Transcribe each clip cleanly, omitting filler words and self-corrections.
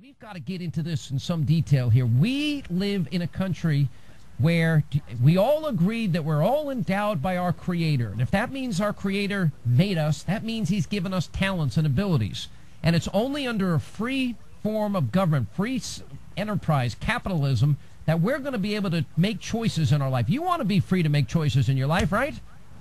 We've got to get into this in some detail here. We live in a country where we all agreed that we're all endowed by our Creator. And if that means our Creator made us, that means He's given us talents and abilities. And it's only under a free form of government, free enterprise, capitalism, that we're going to be able to make choices in our life. You want to be free to make choices in your life, right?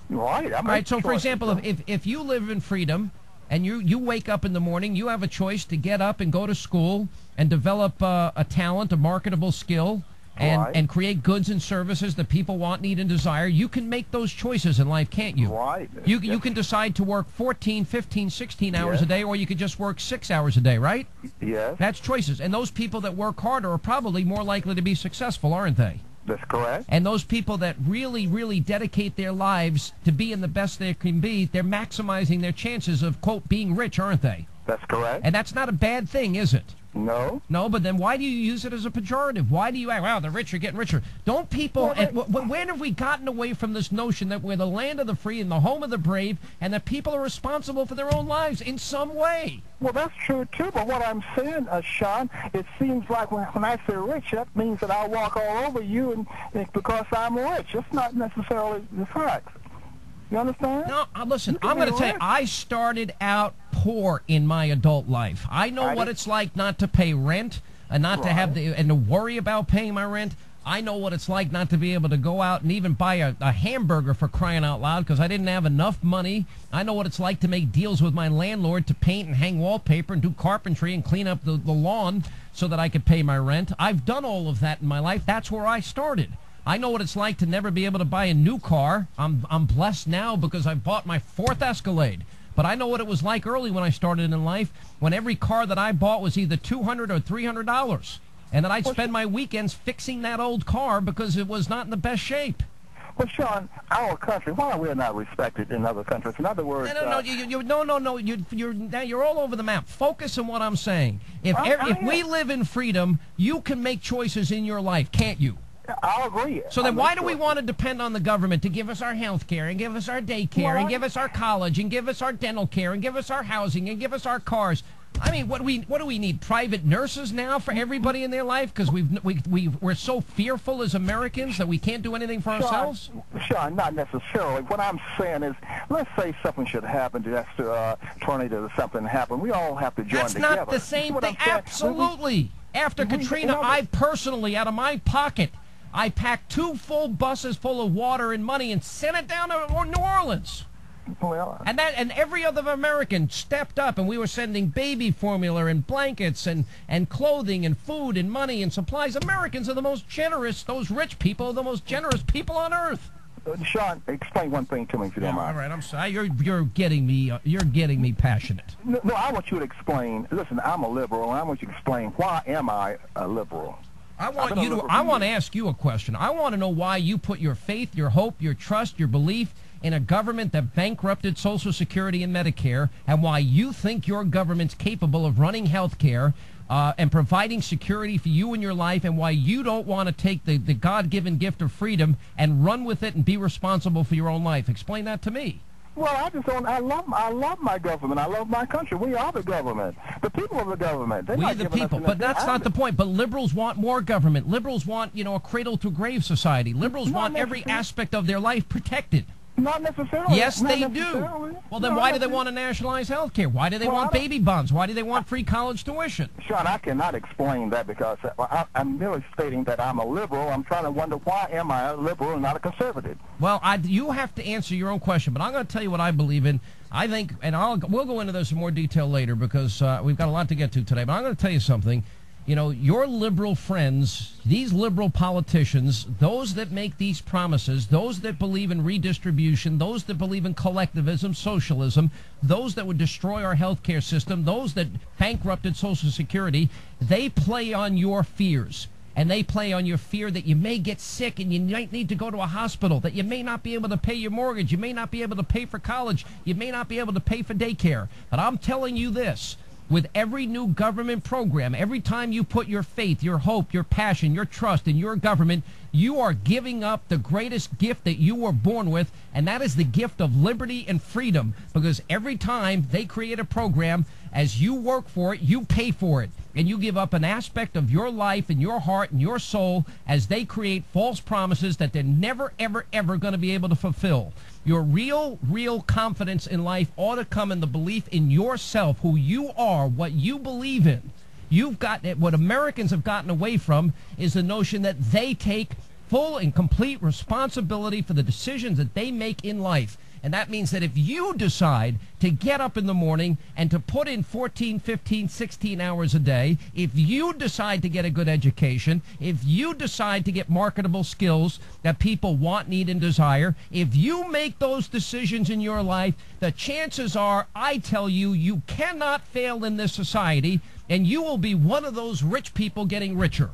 Right. All right, so for example, if you live in freedom, and you wake up in the morning, you have a choice to get up and go to school and develop a talent, a marketable skill, and create goods and services that people want, need, and desire. You can make those choices in life, can't you? Right. You can decide to work 14, 15, 16 hours a day, or you could just work 6 hours a day, right? Yes. That's choices. And those people that work harder are probably more likely to be successful, aren't they? That's correct. And those people that really, really dedicate their lives to being the best they can be, they're maximizing their chances of, quote, being rich, aren't they? That's correct. And that's not a bad thing, is it? No. No, but then why do you use it as a pejorative? Why do you act, wow, the rich are getting richer? Don't people, when have we gotten away from this notion that we're the land of the free and the home of the brave, and that people are responsible for their own lives in some way? Well, that's true, too, but what I'm saying, Sean, it seems like when I say rich, that means that I'll walk all over you and because I'm rich. That's not necessarily the fact. You understand? No, listen, I'm going to tell you, I started out poor in my adult life. I know what it's like not to pay rent and not to have and to worry about paying my rent. I know what it's like not to be able to go out and even buy a hamburger, for crying out loud, because I didn't have enough money. I know what it's like to make deals with my landlord to paint and hang wallpaper and do carpentry and clean up the lawn so that I could pay my rent. I've done all of that in my life. That's where I started. I know what it's like to never be able to buy a new car. I'm blessed now because I've bought my 4th Escalade. But I know what it was like early when I started in life, when every car that I bought was either $200 or $300. And that I'd spend my weekends fixing that old car because it was not in the best shape. But Sean, our country, why are we not respected in other countries? In other words, you're all over the map. Focus on what I'm saying. If we live in freedom, you can make choices in your life, can't you? I'll agree. So then why do we want to depend on the government to give us our health care and give us our daycare and give us our college and give us our dental care and give us our housing and give us our cars? I mean, what do we need? Private nurses now for everybody in their life because we're so fearful as Americans that we can't do anything for ourselves? Sean, not necessarily. What I'm saying is, let's say something should happen to that tornado or something happen. We all have to join together. That's not the same thing. Absolutely. After Katrina, I personally, out of my pocket, I packed 2 full buses full of water and money and sent it down to New Orleans. Well, and every other American stepped up, and we were sending baby formula and blankets and clothing and food and money and supplies. Americans are the most generous. Those rich people are the most generous people on earth. Sean, explain one thing to me if you don't mind. All right, I'm sorry. You're getting me passionate. No, I want you to explain. Listen, I'm a liberal, and I want you to explain why am I a liberal. I want to ask you a question. I want to know why you put your faith, your hope, your trust, your belief in a government that bankrupted Social Security and Medicare, and why you think your government's capable of running health care and providing security for you in your life, and why you don't want to take the God-given gift of freedom and run with it and be responsible for your own life. Explain that to me. Well, I just don't. I love my government. I love my country. We are the government. The people of the government. We the people. But that's not the point. But liberals want more government. Liberals want, a cradle-to-grave society. Liberals want every aspect of their life protected. Not necessarily. Yes, they do. Well, then why do they want to nationalize health care? Why do they want baby bonds? Why do they want free college tuition? Sean, I cannot explain that because I'm merely stating that I'm a liberal. I'm trying to wonder why am I a liberal and not a conservative? Well, you have to answer your own question, but I'm going to tell you what I believe in. I think, and we'll go into this in more detail later because we've got a lot to get to today, but I'm going to tell you something. Your liberal friends, these liberal politicians, those that make these promises, those that believe in redistribution, those that believe in collectivism, socialism, those that would destroy our health care system, those that bankrupted Social Security, they play on your fears. And they play on your fear that you may get sick and you might need to go to a hospital, that you may not be able to pay your mortgage, you may not be able to pay for college, you may not be able to pay for daycare. But I'm telling you this. With every new government program, every time you put your faith, your hope, your passion, your trust in your government, you are giving up the greatest gift that you were born with, and that is the gift of liberty and freedom. Because every time they create a program, as you work for it, you pay for it. and you give up an aspect of your life and your heart and your soul as they create false promises that they're never, ever, ever going to be able to fulfill. Your real confidence in life ought to come in the belief in yourself, who you are, what you believe in. You've got what Americans have gotten away from is the notion that they take full and complete responsibility for the decisions that they make in life. And that means that if you decide to get up in the morning and to put in 14, 15, 16 hours a day, if you decide to get a good education, if you decide to get marketable skills that people want, need, and desire, if you make those decisions in your life, the chances are, I tell you, you cannot fail in this society, and you will be one of those rich people getting richer.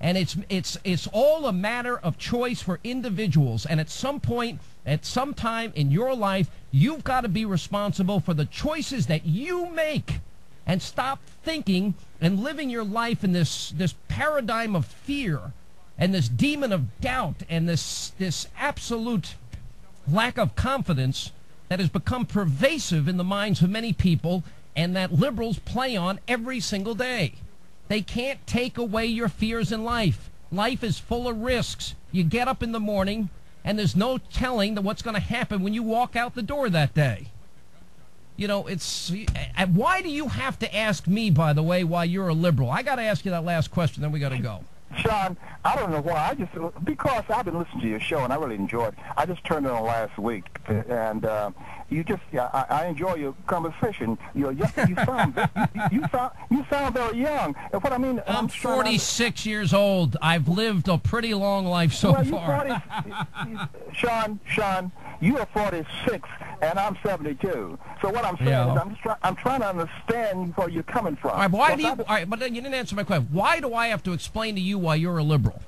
And it's all a matter of choice for individuals. And at some point, at some time in your life, you've got to be responsible for the choices that you make. And stop thinking and living your life in this paradigm of fear and this demon of doubt and this absolute lack of confidence that has become pervasive in the minds of many people and that liberals play on every single day. They can't take away your fears in life. Life is full of risks. You get up in the morning, and there's no telling what's going to happen when you walk out the door that day. You know, why do you have to ask me, by the way, why you're a liberal? I got to ask you that last question, then we got to go. Sean, I don't know why. Because I've been listening to your show and I really enjoyed it. I just turned it on last week, and I enjoy your conversation. You sound very young. And what I mean, I'm 46 years old. I've lived a pretty long life so far. Sean, you are 46 and I'm 72. So what I'm saying is I'm trying to understand where you're coming from. All right, but then you didn't answer my question. Why do I have to explain to you why you're a liberal?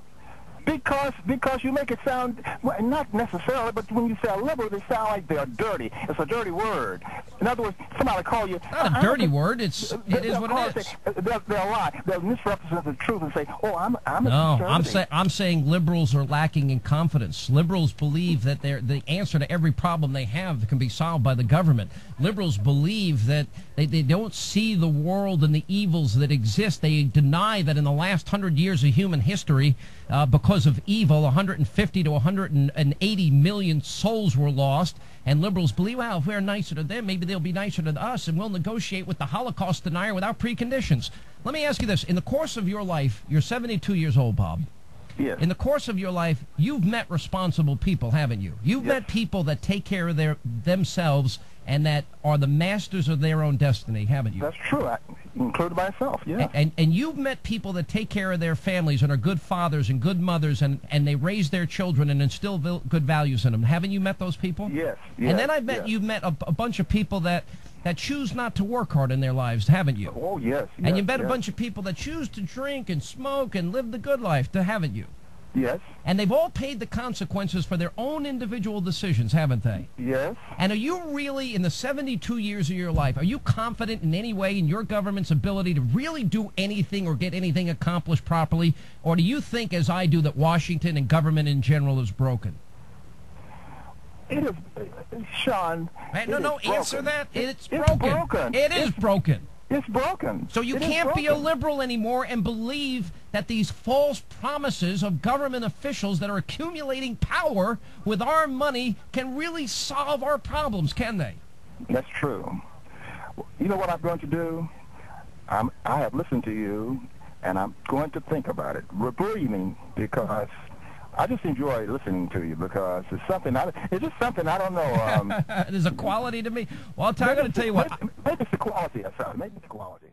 Because you make it sound, well, not necessarily, but when you say a liberal, they sound like they're dirty. It's a dirty word. In other words, somebody call you... Not a dirty word. It is what it is. They'll lie. They'll misrepresent the truth and say, oh, I'm a conservative. I'm saying liberals are lacking in confidence. Liberals believe that the answer to every problem they have can be solved by the government. Liberals believe that they don't see the world and the evils that exist. They deny that in the last 100 years of human history, because of evil, 150 to 180 million souls were lost, and liberals believe, well, if we're nicer to them, maybe they'll be nicer to us, and we'll negotiate with the Holocaust denier without preconditions. Let me ask you this. In the course of your life, you're 72 years old, Bob. Yes. In the course of your life, you've met responsible people, haven't you? You've met people that take care of themselves and that are the masters of their own destiny, haven't you? That's true, including myself, yeah. And you've met people that take care of their families and are good fathers and good mothers, and they raise their children and instill good values in them. Haven't you met those people? Yes. And then you've met a bunch of people that choose not to work hard in their lives, haven't you? Oh, yes. And you've met a bunch of people that choose to drink and smoke and live the good life, haven't you? Yes. And they've all paid the consequences for their own individual decisions, haven't they? Yes. And are you really, in the 72 years of your life, are you confident in any way in your government's ability to really do anything or get anything accomplished properly? Or do you think, as I do, that Washington and government in general is broken? It is, Sean. No, answer that. It's broken. It is broken. It's broken. So you can't be a liberal anymore and believe that these false promises of government officials that are accumulating power with our money can really solve our problems, can they? That's true. You know what I'm going to do? I have listened to you, and I'm going to think about it. Breathing, because I just enjoy listening to you, because it's just something I don't know. There's a quality to me. Well, I'm going to tell you what. Maybe it's the quality. Maybe it's the quality.